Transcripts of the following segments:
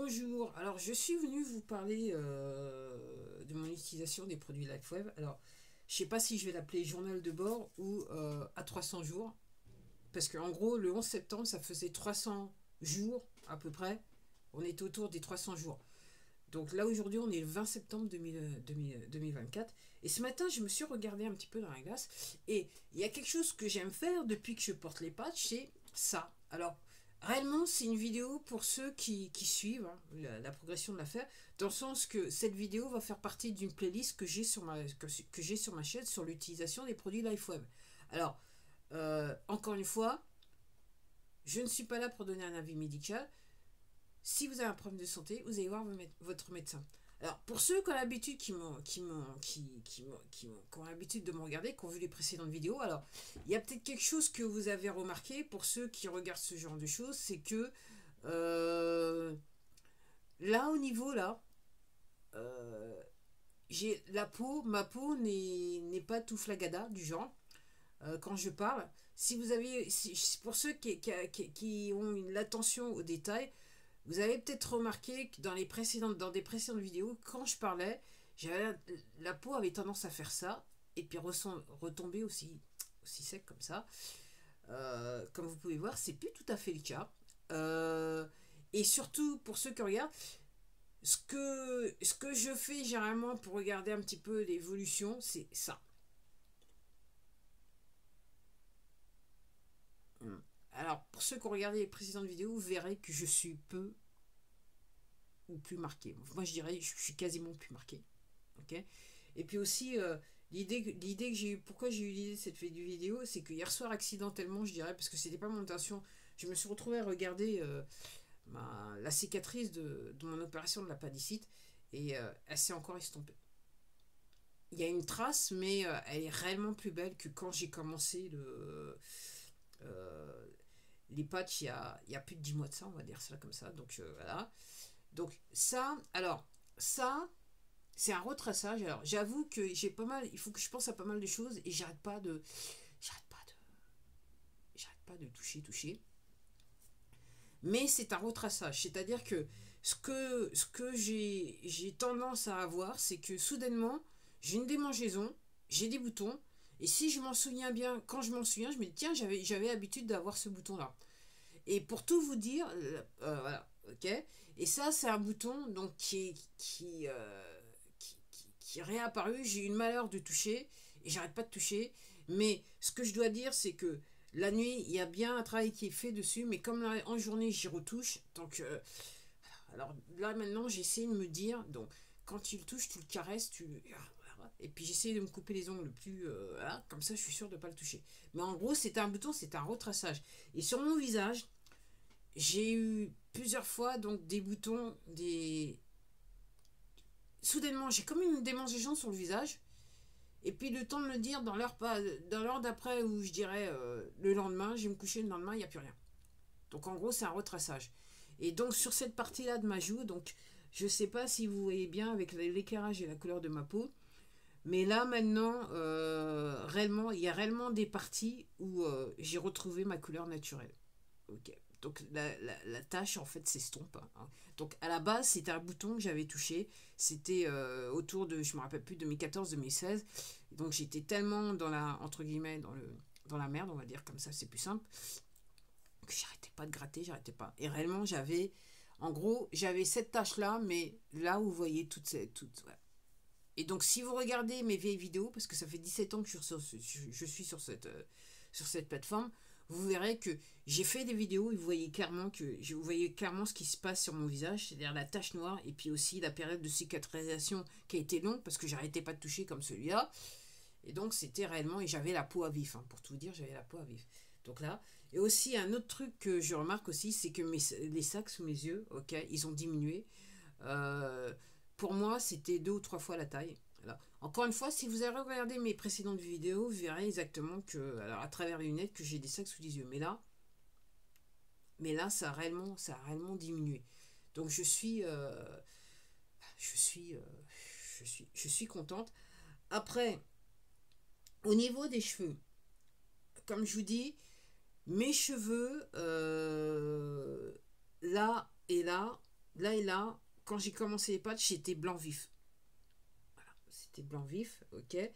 Bonjour, alors je suis venu vous parler de mon utilisation des produits LifeWeb. Alors, je sais pas si je vais l'appeler journal de bord ou à 300 jours, parce qu'en gros, le 11 septembre, ça faisait 300 jours à peu près. On était autour des 300 jours. Donc là, aujourd'hui, on est le 20 septembre 2024. Et ce matin, je me suis regardé un petit peu dans la glace. Et il y a quelque chose que j'aime faire depuis que je porte les patchs, c'est ça. Alors, réellement, c'est une vidéo pour ceux qui suivent hein, la progression de l'affaire, dans le sens que cette vidéo va faire partie d'une playlist que j'ai que j'ai sur ma chaîne sur l'utilisation des produits LifeWeb. Alors, encore une fois, je ne suis pas là pour donner un avis médical. Si vous avez un problème de santé, vous allez voir votre médecin. Alors, pour ceux qui ont l'habitude, qui ont l'habitude de me regarder, qui ont vu les précédentes vidéos, alors, il y a peut-être quelque chose que vous avez remarqué, pour ceux qui regardent ce genre de choses, c'est que, euh, là, au niveau, là, euh, j'ai la peau, ma peau n'est pas tout flagada, du genre, quand je parle. Si vous avez, pour ceux qui ont l'attention aux détails, vous avez peut-être remarqué que dans des précédentes vidéos, quand je parlais, la peau avait tendance à faire ça, et puis retomber aussi sec comme ça. Comme vous pouvez voir, c'est plus tout à fait le cas. Et surtout, pour ceux qui regardent, ce que je fais généralement pour regarder un petit peu l'évolution, c'est ça. Alors, pour ceux qui ont regardé les précédentes vidéos, vous verrez que je suis peu ou plus marqué. Moi, je dirais, je suis quasiment plus marqué. Ok. Et puis aussi, l'idée que j'ai eu, pourquoi j'ai eu l'idée de cette vidéo, c'est que hier soir, accidentellement, je dirais, parce que c'était pas mon intention, je me suis retrouvé à regarder la cicatrice de mon opération de l'appendicite et elle s'est encore estompée. Il y a une trace, mais elle est réellement plus belle que quand j'ai commencé euh, les patchs il y a plus de 10 mois de ça, on va dire ça comme ça. Donc voilà. Donc ça, alors ça, c'est un retraçage. Alors j'avoue que j'ai pas mal, il faut que je pense à pas mal de choses et j'arrête pas de, j'arrête pas de toucher. Mais c'est un retraçage, c'est-à-dire que ce que j'ai tendance à avoir, c'est que soudainement, j'ai une démangeaison, j'ai des boutons, et si je m'en souviens bien, quand je m'en souviens, je me dis tiens, j'avais l'habitude d'avoir ce bouton-là. Et pour tout vous dire, voilà, ok. Et ça, c'est un bouton donc qui est réapparu. J'ai eu le malheur de toucher et j'arrête pas de toucher. Mais ce que je dois dire, c'est que la nuit, il y a bien un travail qui est fait dessus, mais comme là, en journée, j'y retouche. Donc, alors là, maintenant, j'essaie de me dire, donc, quand tu le touches, tu le caresses, et puis j'essaie de me couper les ongles le plus. Voilà, comme ça, je suis sûr de ne pas le toucher. Mais en gros, c'est un bouton, c'est un retraçage. Et sur mon visage, j'ai eu plusieurs fois donc des boutons, des. Soudainement, j'ai comme une démangeaison sur le visage. Et puis le temps de me dire, dans l'heure d'après, où je dirais le lendemain, je vais me coucher le lendemain, il n'y a plus rien. Donc en gros, c'est un retraçage. Et donc sur cette partie-là de ma joue, donc je ne sais pas si vous voyez bien avec l'éclairage et la couleur de ma peau, mais là maintenant, réellement, il y a réellement des parties où j'ai retrouvé ma couleur naturelle. Ok. Donc la tâche en fait s'estompe. Hein. Donc à la base c'était un bouton que j'avais touché. C'était autour de, je me rappelle plus, 2014-2016. Donc j'étais tellement dans la, entre guillemets, dans la merde, on va dire comme ça, c'est plus simple, que j'arrêtais pas de gratter, j'arrêtais pas. Et réellement en gros, j'avais cette tâche là, mais là où vous voyez ouais. Et donc si vous regardez mes vieilles vidéos, parce que ça fait 17 ans que je suis sur cette plateforme, vous verrez que j'ai fait des vidéos et vous voyez clairement ce qui se passe sur mon visage, c'est-à-dire la tache noire et puis aussi la période de cicatrisation qui a été longue parce que j'arrêtais pas de toucher comme celui-là. Et donc c'était réellement, et j'avais la peau à vif, hein, pour tout vous dire, j'avais la peau à vif. Donc là, et aussi un autre truc que je remarque aussi, c'est que les sacs sous mes yeux, ok, ils ont diminué. Euh, pour moi, c'était 2 ou 3 fois la taille. Alors, encore une fois, si vous avez regardé mes précédentes vidéos, vous verrez exactement que, alors, à travers les lunettes, que j'ai des sacs sous les yeux. Mais là, ça a réellement diminué. Donc, je suis, euh, je suis contente. Après, au niveau des cheveux, comme je vous dis, mes cheveux, là et là, là et là, quand j'ai commencé les patchs, j'étais blanc vif. Voilà, c'était blanc vif, ok. Et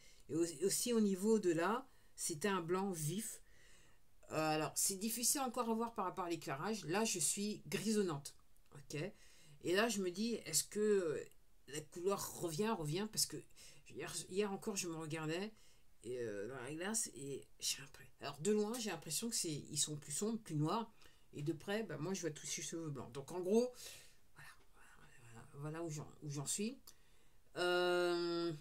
aussi au niveau de là, c'était un blanc vif. Alors, c'est difficile encore à voir par rapport à l'éclairage. Là, je suis grisonnante, ok. Et là, je me dis, est-ce que la couleur revient parce que hier encore, je me regardais dans la glace et j'ai l'impression. Alors, de loin, j'ai l'impression que ils sont plus sombres, plus noirs. Et de près, bah, moi, je vois tous ces cheveux blancs. Donc, en gros, voilà où j'en suis. Euh,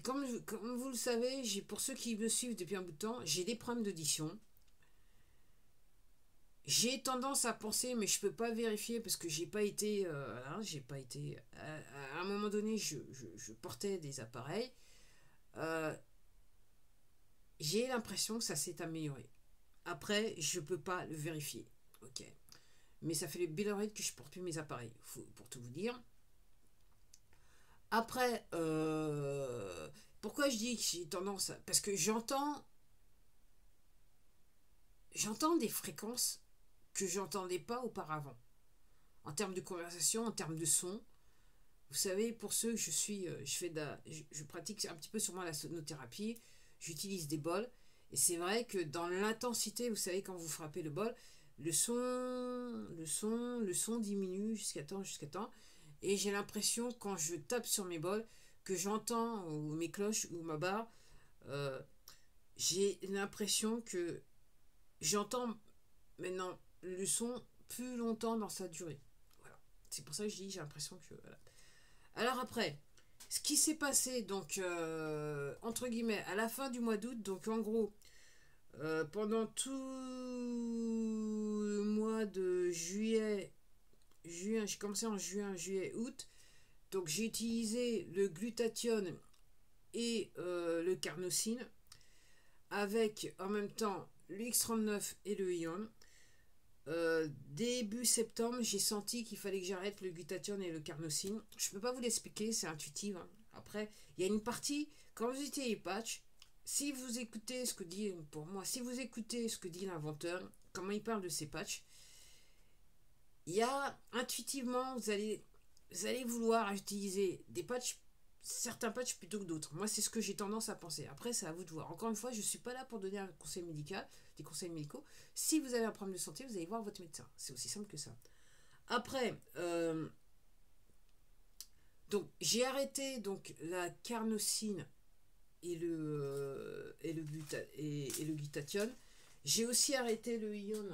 comme vous le savez, pour ceux qui me suivent depuis un bout de temps, j'ai des problèmes d'audition. J'ai tendance à penser, mais je peux pas vérifier parce que j'ai pas été, voilà, j'ai pas été. À un moment donné, je portais des appareils. Euh, j'ai l'impression que ça s'est amélioré. Après, je peux pas le vérifier, ok. Mais ça fait les belles oreilles que je porte plus mes appareils, pour tout vous dire. Après, pourquoi je dis que j'ai tendance à... Parce que j'entends des fréquences que j'entendais pas auparavant. En termes de conversation, en termes de son. Vous savez, pour ceux que je pratique un petit peu sur moi la sonothérapie. J'utilise des bols. Et c'est vrai que dans l'intensité, vous savez, quand vous frappez le bol, le son diminue jusqu'à temps. Et j'ai l'impression, quand je tape sur mes bols, que j'entends, ou mes cloches, ou ma barre, euh, j'ai l'impression que j'entends maintenant le son plus longtemps dans sa durée. Voilà. C'est pour ça que je dis, j'ai l'impression que... Voilà. Alors après, ce qui s'est passé, donc, entre guillemets, à la fin du mois d'août, donc en gros, pendant tout le mois de juin, j'ai commencé en juin, juillet, août, donc j'ai utilisé le glutathione et le carnosine, avec en même temps le X39 et le ion. Début septembre, j'ai senti qu'il fallait que j'arrête le glutathione et le carnosine. Je peux pas vous l'expliquer, c'est intuitif, hein. Après, il y a une partie, quand vous utilisez les patchs, si vous écoutez ce que dit, pour moi, si vous écoutez ce que dit l'inventeur, comment il parle de ces patchs, il y a intuitivement, vous allez vouloir utiliser des patchs, certains patchs plutôt que d'autres. Moi, c'est ce que j'ai tendance à penser. Après, c'est à vous de voir. Encore une fois, je ne suis pas là pour donner un conseil médical, des conseils médicaux. Si vous avez un problème de santé, vous allez voir votre médecin. C'est aussi simple que ça. Après, donc j'ai arrêté donc la carnosine et le glutathione. J'ai aussi arrêté le ion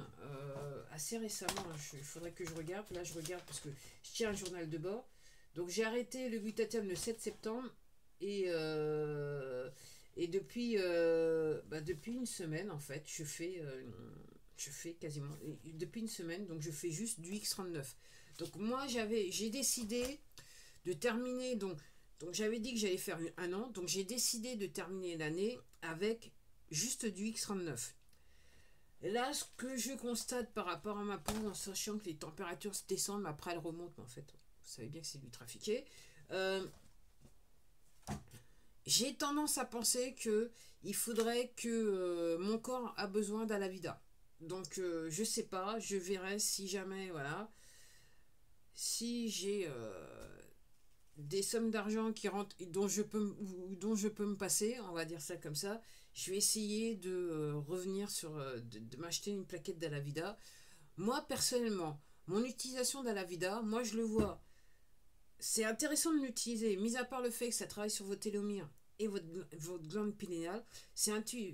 assez récemment. Il faudrait que je regarde. Là, je regarde parce que je tiens un journal de bord. Donc, j'ai arrêté le glutathione le 7 septembre. Et depuis une semaine, en fait, je fais quasiment... Depuis une semaine, donc je fais juste du X39. Donc, moi, j'ai décidé de terminer... Donc j'avais dit que j'allais faire un an, donc j'ai décidé de terminer l'année avec juste du X39. Et là, ce que je constate par rapport à ma peau, en sachant que les températures se descendent, mais après elles remontent, mais en fait, vous savez bien que c'est du trafiqué, j'ai tendance à penser que il faudrait que mon corps a besoin d'Alavida. Donc je sais pas, je verrai si jamais, voilà, si j'ai des sommes d'argent qui rentrent dont je peux me passer, on va dire ça comme ça, je vais essayer de revenir de m'acheter une plaquette d'Alavida. Moi personnellement, mon utilisation d'Alavida, moi je le vois, c'est intéressant de l'utiliser, mis à part le fait que ça travaille sur vos télomeres et votre glande pinéale, c'est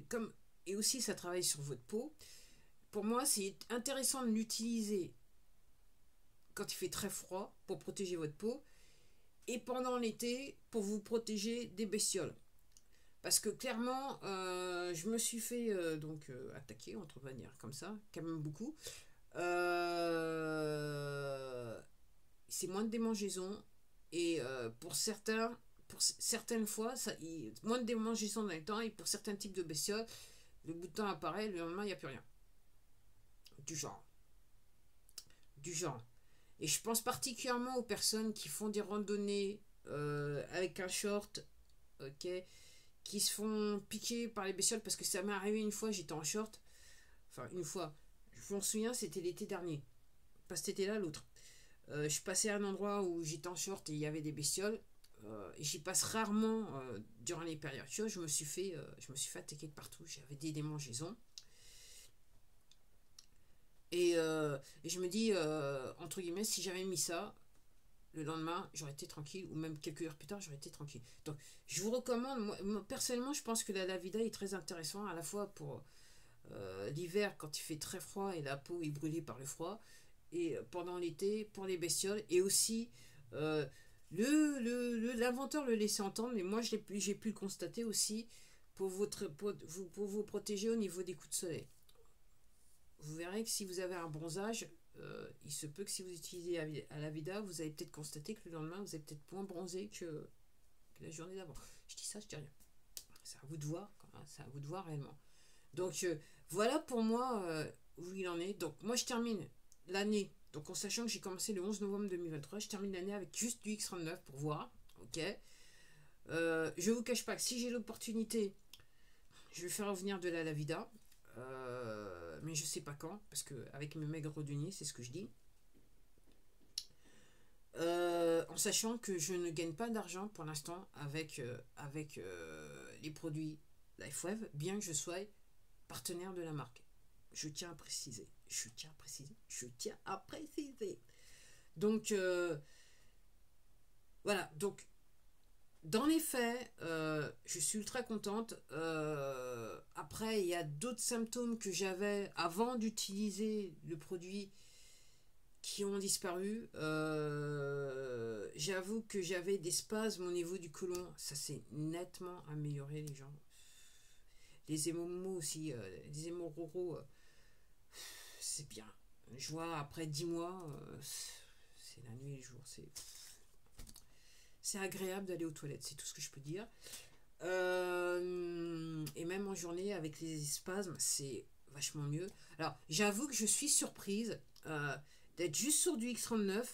comme et aussi ça travaille sur votre peau. Pour moi, c'est intéressant de l'utiliser quand il fait très froid pour protéger votre peau et pendant l'été pour vous protéger des bestioles. Parce que clairement, je me suis fait attaquer, entre manières comme ça, quand même beaucoup. C'est moins de démangeaisons. Et pour certaines fois, moins de démangeaisons dans le temps. Et pour certains types de bestioles, le bout de temps apparaît, le lendemain, il n'y a plus rien. Du genre. Du genre. Et je pense particulièrement aux personnes qui font des randonnées avec un short, ok, qui se font piquer par les bestioles, parce que ça m'est arrivé une fois, j'étais en short, enfin une fois, je m'en souviens, c'était l'été dernier. pas cet été-là, l'autre. Je suis passé à un endroit où j'étais en short et il y avait des bestioles. Et j'y passe rarement durant les périodes chaudes. Je me suis fait attaquer de partout. J'avais des démangeaisons. Et je me dis, entre guillemets, si j'avais mis ça, le lendemain, j'aurais été tranquille, ou même quelques heures plus tard, j'aurais été tranquille. Donc, je vous recommande, moi, personnellement, je pense que la Lavida est très intéressant, à la fois pour l'hiver, quand il fait très froid et la peau est brûlée par le froid, et pendant l'été, pour les bestioles, et aussi, euh, l'inventeur le laissait entendre, mais moi, j'ai pu le constater aussi, pour vous protéger au niveau des coups de soleil. Vous verrez que si vous avez un bronzage, il se peut que si vous utilisez à la vida, vous allez peut-être constater que le lendemain, vous êtes peut-être moins bronzé que la journée d'avant. Je dis ça, je dis rien. C'est à vous de voir, hein, c'est à vous de voir réellement. Donc voilà pour moi où il en est. Donc moi je termine l'année, donc en sachant que j'ai commencé le 11 novembre 2023, je termine l'année avec juste du X39 pour voir. Ok. Je vous cache pas que si j'ai l'opportunité, je vais faire revenir de la Lavida. Mais je sais pas quand, parce que avec mes maigres deniers, c'est ce que je dis. En sachant que je ne gagne pas d'argent pour l'instant avec les produits LifeWave, bien que je sois partenaire de la marque. Je tiens à préciser. Je tiens à préciser. Je tiens à préciser. Donc, voilà. Donc, dans les faits, je suis ultra contente. Après, il y a d'autres symptômes que j'avais avant d'utiliser le produit qui ont disparu. J'avoue que j'avais des spasmes au niveau du côlon. Ça s'est nettement amélioré, les gens. Les hémorroïdes aussi, les hémorroïdes, c'est bien. Je vois après 10 mois, c'est la nuit et le jour. C'est agréable d'aller aux toilettes, c'est tout ce que je peux dire. Et même en journée, avec les spasmes, c'est vachement mieux. Alors, j'avoue que je suis surprise d'être juste sur du X39,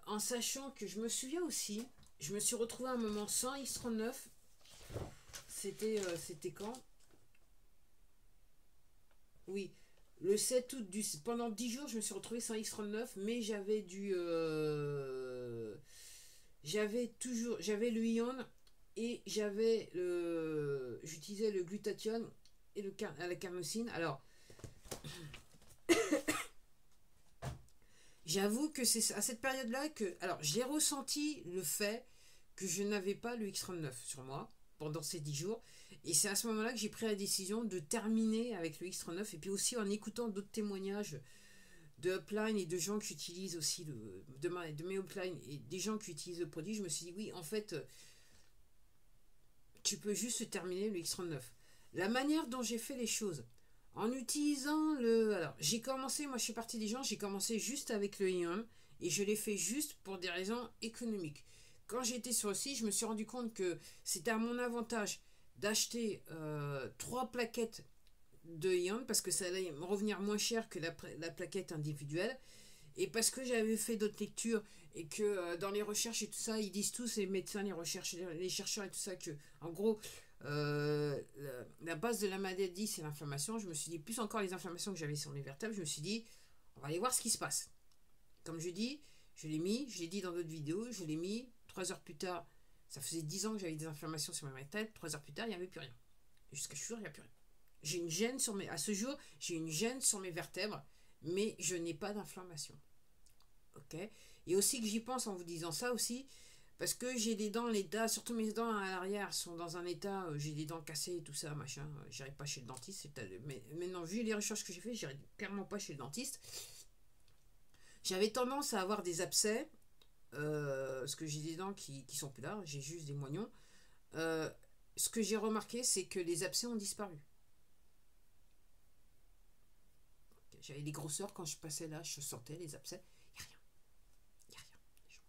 en sachant que je me souviens aussi, je me suis retrouvée à un moment sans X39. C'était quand? Oui, le 7 août, pendant 10 jours, je me suis retrouvée sans X39, mais j'avais le ion et j'utilisais le glutathione et la carnosine. Alors, j'avoue que c'est à cette période-là que, alors, j'ai ressenti le fait que je n'avais pas le X39 sur moi pendant ces 10 jours. Et c'est à ce moment-là que j'ai pris la décision de terminer avec le X39. Et puis aussi en écoutant d'autres témoignages de upline et de gens qui utilisent aussi de mes uplines et des gens qui utilisent le produit, je me suis dit oui, en fait, tu peux juste terminer le X39. La manière dont j'ai fait les choses, en utilisant alors, j'ai commencé, moi je suis partie des gens, j'ai commencé juste avec le ion et je l'ai fait juste pour des raisons économiques. Quand j'étais sur le site, je me suis rendu compte que c'était à mon avantage d'acheter 3 plaquettes de ion parce que ça allait me revenir moins cher que la plaquette individuelle et parce que j'avais fait d'autres lectures et que dans les recherches et tout ça, ils disent tous, les médecins, les chercheurs et tout ça, que en gros la base de la maladie c'est l'inflammation. Je me suis dit, plus encore les inflammations que j'avais sur mes vertèbres, je me suis dit on va aller voir ce qui se passe. Comme je dis, je l'ai dit dans d'autres vidéos, je l'ai mis 3 heures plus tard. Ça faisait 10 ans que j'avais des inflammations sur ma tête. 3 heures plus tard, il n'y avait plus rien. Jusqu'à ce jour, il n'y a plus rien. J'ai une gêne à ce jour, j'ai une gêne sur mes vertèbres, mais je n'ai pas d'inflammation. Ok. Et aussi que j'y pense en vous disant ça aussi, parce que j'ai des dents, surtout mes dents à l'arrière sont dans un état, j'ai des dents cassées et tout ça, machin. J'irai pas chez le dentiste. Mais maintenant, vu les recherches que j'ai fait, j'irai clairement pas chez le dentiste. J'avais tendance à avoir des abcès, parce que j'ai des dents qui sont plus là, j'ai juste des moignons. Ce que j'ai remarqué, c'est que les abcès ont disparu. J'avais des grosseurs quand je passais là, je sortais les abcès. Il n'y a rien. Il n'y a rien. Il y a rien.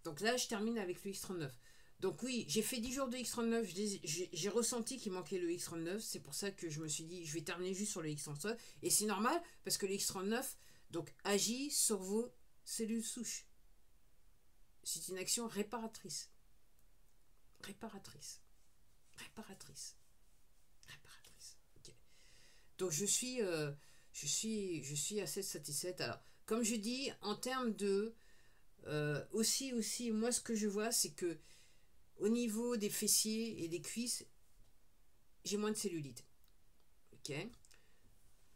Donc là, je termine avec le X39. Donc oui, j'ai fait 10 jours de X39. J'ai ressenti qu'il manquait le X39. C'est pour ça que je me suis dit, je vais terminer juste sur le X39. Et c'est normal, parce que le X39 donc, agit sur vos cellules souches. C'est une action réparatrice. Réparatrice. Okay. Donc je suis je suis assez satisfaite. Alors, comme je dis, en termes de... aussi, moi, ce que je vois, c'est que au niveau des fessiers et des cuisses, j'ai moins de cellulite. Ok.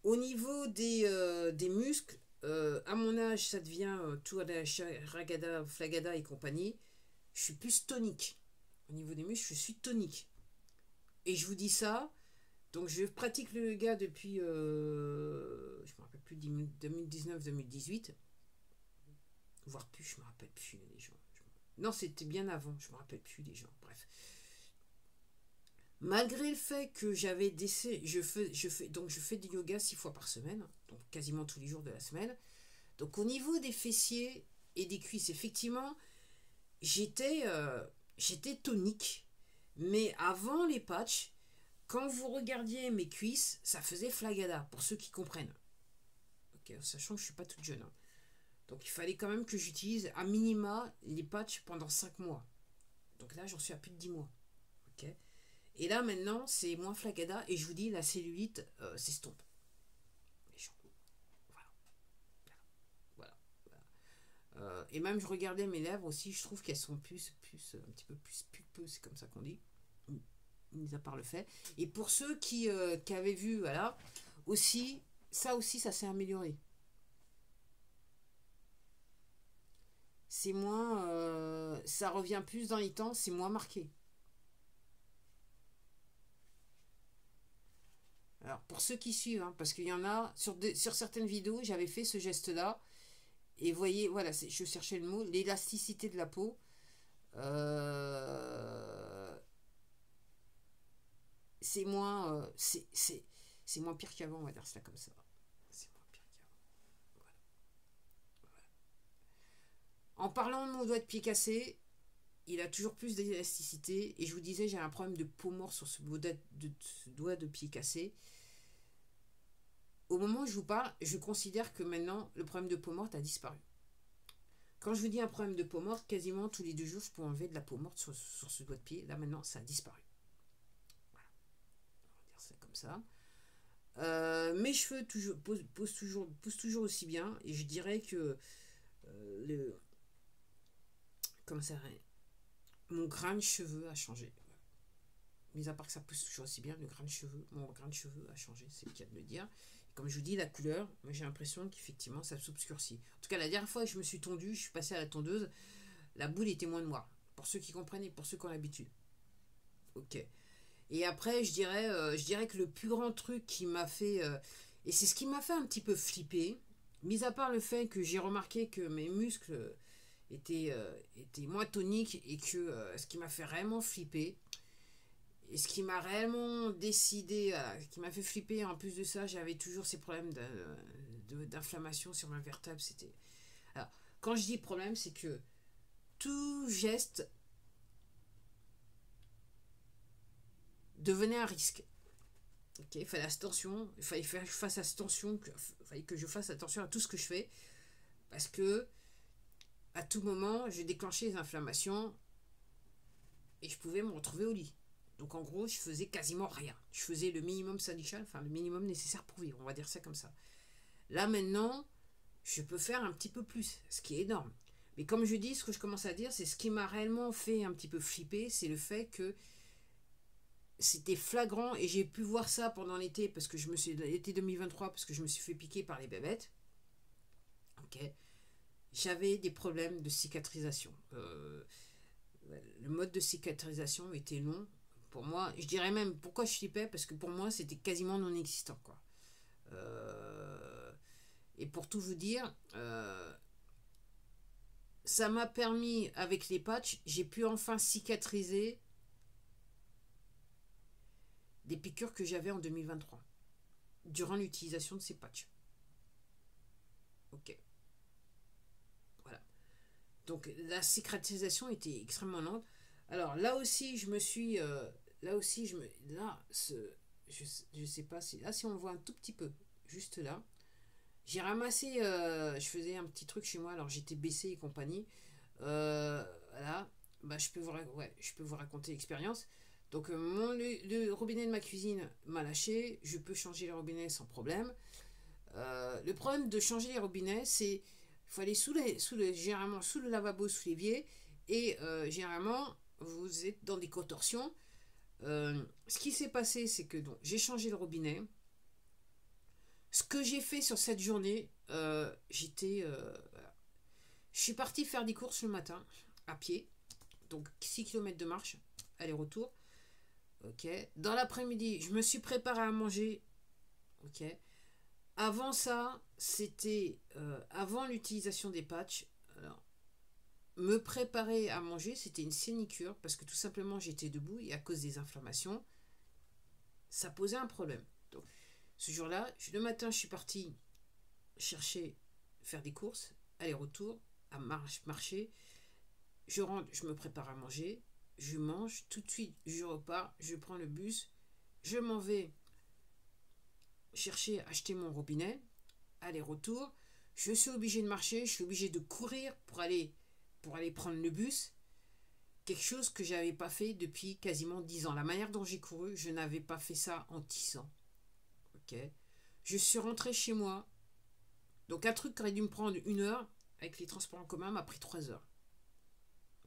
Au niveau des muscles, à mon âge, ça devient tout à la ragada, flagada et compagnie. Je suis plus tonique. Au niveau des muscles, je suis tonique. Et je vous dis ça, donc je pratique le yoga depuis, je me rappelle plus, 2019-2018. Voire plus, je me rappelle plus les gens. Non, c'était bien avant, je me rappelle plus les gens. Bref. Malgré le fait que j'avais je fais du yoga 6 fois par semaine, donc quasiment tous les jours de la semaine. Donc au niveau des fessiers et des cuisses, effectivement, j'étais tonique. Mais avant les patchs, quand vous regardiez mes cuisses, ça faisait flagada, pour ceux qui comprennent. Ok, sachant que je suis pas toute jeune. Hein. Donc il fallait quand même que j'utilise à minima les patchs pendant 5 mois. Donc là, j'en suis à plus de 10 mois. Ok. Et là, maintenant, c'est moins flagada. Et je vous dis, la cellulite s'estompe. Voilà. Voilà. Et même, je regardais mes lèvres aussi. Je trouve qu'elles sont un petit peu plus pulpeuses. C'est comme ça qu'on dit. Mis à part le fait. Et pour ceux qui avaient vu, voilà, aussi, ça s'est amélioré. C'est moins. Ça revient plus dans les temps, c'est moins marqué. Alors, pour ceux qui suivent, hein, parce qu'il y en a, sur certaines vidéos, j'avais fait ce geste-là. Et voyez, voilà, je cherchais le mot, l'élasticité de la peau. Euh, c'est moins, c'est moins pire qu'avant, on va dire cela comme ça. C'est moins pire qu'avant. Voilà. En parlant de mon doigt de pied cassé, il a toujours plus d'élasticité. Et je vous disais, j'ai un problème de peau morte sur ce doigt de pied cassé. Au moment où je vous parle, je considère que maintenant, le problème de peau morte a disparu. Quand je vous dis un problème de peau morte, quasiment tous les 2 jours, je peux enlever de la peau morte sur ce doigt de pied. Là, maintenant, ça a disparu. Voilà. On va dire ça comme ça. Mes cheveux poussent toujours aussi bien. Et je dirais que le, comme ça, mon grain de cheveux a changé. Mis à part que ça pousse toujours aussi bien, mon grain de cheveux a changé, c'est le cas de le dire. Et comme je vous dis, la couleur, moi j'ai l'impression qu'effectivement ça s'obscurcit. En tout cas, la dernière fois que je me suis tondu, je suis passé à la tondeuse, la boule était moins noire. Pour ceux qui comprennent et pour ceux qui ont l'habitude. Ok. Et après, je dirais que le plus grand truc qui m'a fait, et c'est ce qui m'a fait un petit peu flipper, mis à part le fait que j'ai remarqué que mes muscles étaient moins toniques et que ce qui m'a fait réellement flipper, et ce qui m'a réellement décidé, qui m'a fait flipper, en plus de ça, j'avais toujours ces problèmes d'inflammation sur ma vertèbre. Alors, quand je dis problème, c'est que tout geste devenait un risque. Okay, il fallait attention, il fallait que je fasse attention, à tout ce que je fais, parce que à tout moment, je déclenchais les inflammations et je pouvais me retrouver au lit. Donc en gros, je faisais quasiment rien. Je faisais le minimum syndical, enfin le minimum nécessaire pour vivre, on va dire ça comme ça. Là maintenant, je peux faire un petit peu plus, ce qui est énorme. Mais comme je dis, ce que je commence à dire, c'est ce qui m'a réellement fait un petit peu flipper, c'est le fait que c'était flagrant et j'ai pu voir ça pendant l'été parce que l'été 2023 parce que je me suis fait piquer par les bébêtes. Ok. J'avais des problèmes de cicatrisation. Le mode de cicatrisation était long. Pour moi, je dirais même pourquoi je flippais, parce que pour moi c'était quasiment non existant quoi. Et pour tout vous dire, ça m'a permis avec les patchs, j'ai pu enfin cicatriser des piqûres que j'avais en 2023 durant l'utilisation de ces patchs. Ok. Voilà. Donc la cicatrisation était extrêmement lente. Alors là aussi, je me suis. Là aussi, je me. Là, je sais pas si. Là, si on voit un tout petit peu, juste là, j'ai ramassé. Je faisais un petit truc chez moi, alors j'étais baissé et compagnie. Voilà. Bah, je peux vous raconter l'expérience. Donc, le robinet de ma cuisine m'a lâché. Je peux changer le robinet sans problème. Le problème de changer les robinets, c'est il faut aller généralement sous le lavabo, sous l'évier, et généralement, vous êtes dans des contorsions. Ce qui s'est passé, c'est que donc j'ai changé le robinet. Ce que j'ai fait sur cette journée, voilà. Je suis partie faire des courses le matin, à pied, donc 6 km de marche, aller-retour. Ok. Dans l'après-midi, je me suis préparée à manger. Ok. Avant ça, c'était avant l'utilisation des patchs. Alors, me préparer à manger, c'était une sinicure parce que tout simplement j'étais debout et à cause des inflammations, ça posait un problème. Donc, ce jour-là, le matin, je suis partie chercher, faire des courses, aller-retour, à marcher. Je rentre, je me prépare à manger, je mange, tout de suite, je repars, je prends le bus, je m'en vais chercher, acheter mon robinet, aller-retour. Je suis obligé de marcher, je suis obligé de courir pour aller prendre le bus. Quelque chose que j'avais pas fait depuis quasiment 10 ans. La manière dont j'ai couru, je n'avais pas fait ça en 10 ans. Ok. Je suis rentrée chez moi. Donc un truc qui aurait dû me prendre 1 heure, avec les transports en commun, m'a pris 3 heures.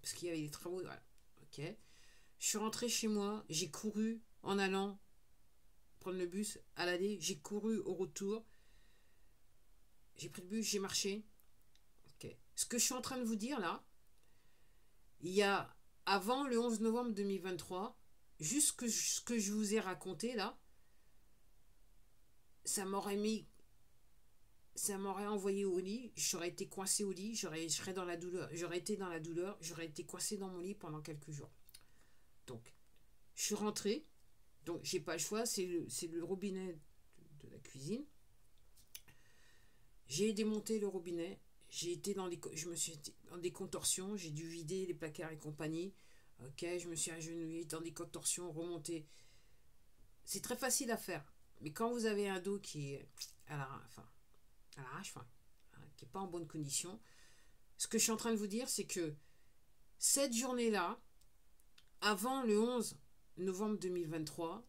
Parce qu'il y avait des travaux. Voilà. Ok. Je suis rentrée chez moi, j'ai couru en allant prendre le bus à l'aller, j'ai couru au retour. J'ai pris le bus, j'ai marché. Ok. Ce que je suis en train de vous dire là, il y a avant le 11 novembre 2023, juste ce que je vous ai raconté là, ça m'aurait envoyé au lit, j'aurais été coincé au lit, j'aurais été dans la douleur, j'aurais été coincé dans mon lit pendant quelques jours. Donc, je suis rentrée, donc j'ai pas le choix, c'est le robinet de la cuisine. J'ai démonté le robinet, je me suis dans des contorsions, j'ai dû vider les placards et compagnie. Ok, je me suis agenouillé dans des contorsions, remonté. C'est très facile à faire, mais quand vous avez un dos qui est à l'arrache, qui n'est pas en bonne condition, ce que je suis en train de vous dire, c'est que cette journée-là, avant le 11 novembre 2023,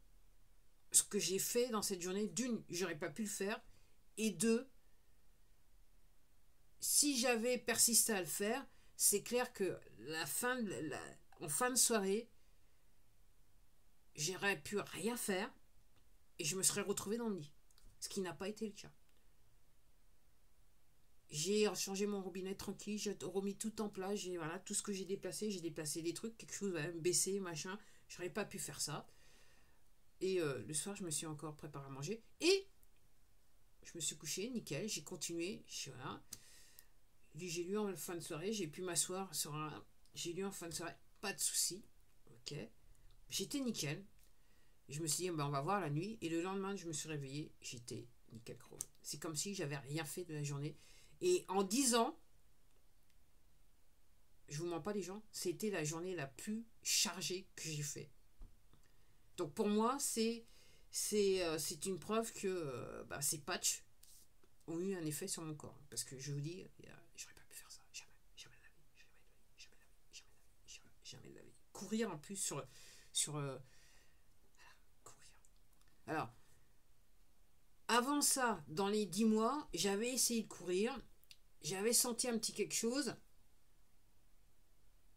ce que j'ai fait dans cette journée, d'une, j'aurais pas pu le faire, et deux, si j'avais persisté à le faire, c'est clair que en fin de soirée, j'aurais pu rien faire et je me serais retrouvé dans le lit. Ce qui n'a pas été le cas. J'ai changé mon robinet tranquille, j'ai remis tout en place, voilà, tout ce que j'ai déplacé des trucs, quelque chose va me baisser, machin. J'aurais pas pu faire ça. Et le soir, je me suis encore préparé à manger. Et je me suis couché, nickel, j'ai continué. Voilà. J'ai lu en fin de soirée, j'ai pu m'asseoir sur un. J'ai lu en fin de soirée, pas de soucis. Ok. J'étais nickel. Je me suis dit, ben, on va voir la nuit. Et le lendemain, je me suis réveillé, j'étais nickel chrome. C'est comme si j'avais rien fait de la journée. Et en 10 ans, je vous mens pas les gens, c'était la journée la plus chargée que j'ai fait. Donc pour moi, c'est une preuve que ces patchs ont eu un effet sur mon corps. Parce que je vous dis, j'aurais pas pu faire ça. Jamais de la vie. Jamais de la vie. Courir en plus sur courir. Alors, avant ça, dans les 10 mois, j'avais essayé de courir. J'avais senti un petit quelque chose.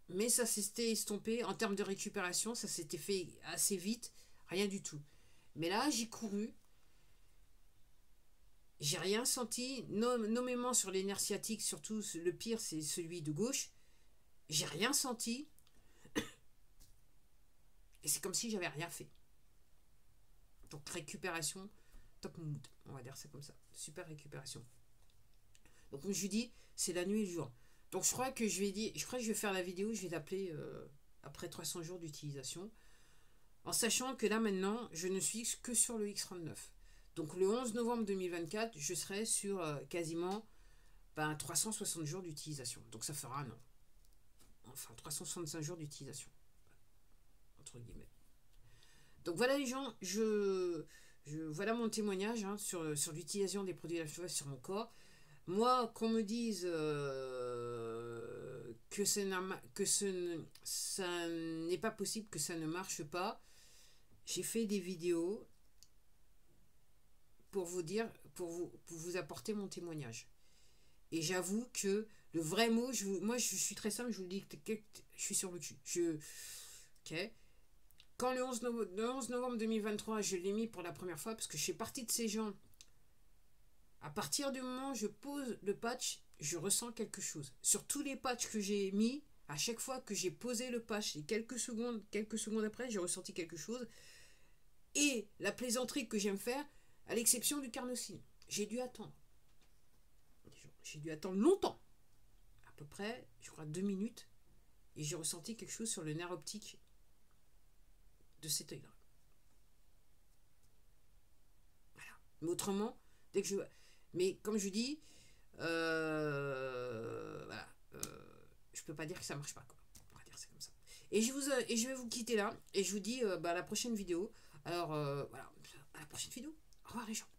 Mais ça s'était estompé. En termes de récupération, ça s'était fait assez vite. Rien du tout. Mais là, j'ai couru. J'ai rien senti. Nommément sur les nerfs sciatiques, surtout le pire, c'est celui de gauche. J'ai rien senti. Et c'est comme si j'avais rien fait. Donc récupération, top mood. On va dire ça comme ça. Super récupération. Donc comme je dis, c'est la nuit et le jour. Donc je crois que je vais faire la vidéo, je vais l'appeler après 300 jours d'utilisation. En sachant que là maintenant, je ne suis que sur le X39. Donc le 11 novembre 2024, je serai sur quasiment 360 jours d'utilisation. Donc ça fera un an. Enfin 365 jours d'utilisation. Entre guillemets. Donc voilà les gens, voilà mon témoignage sur l'utilisation des produits HVA sur mon corps. Moi, qu'on me dise que ça n'est pas possible, que ça ne marche pas, j'ai fait des vidéos pour vous dire, pour vous apporter mon témoignage. Et j'avoue que le vrai mot, moi je suis très simple, je vous le dis, je suis sur le cul. Ok. Quand le 11 novembre 2023, je l'ai mis pour la première fois, parce que je fais partie de ces gens, à partir du moment où je pose le patch, je ressens quelque chose. Sur tous les patchs que j'ai mis, à chaque fois que j'ai posé le patch, et quelques secondes après, j'ai ressenti quelque chose. Et la plaisanterie que j'aime faire, à l'exception du carnosine, j'ai dû attendre. J'ai dû attendre longtemps. À peu près, je crois 2 minutes. Et j'ai ressenti quelque chose sur le nerf optique de cet œil-là. Voilà. Mais autrement, dès que je... Mais comme je dis, voilà, je peux pas dire que ça marche pas, quoi. On va dire c'est comme ça. Et je vais vous quitter là. Et je vous dis à la prochaine vidéo. Alors, voilà, à la prochaine vidéo. Au revoir les gens.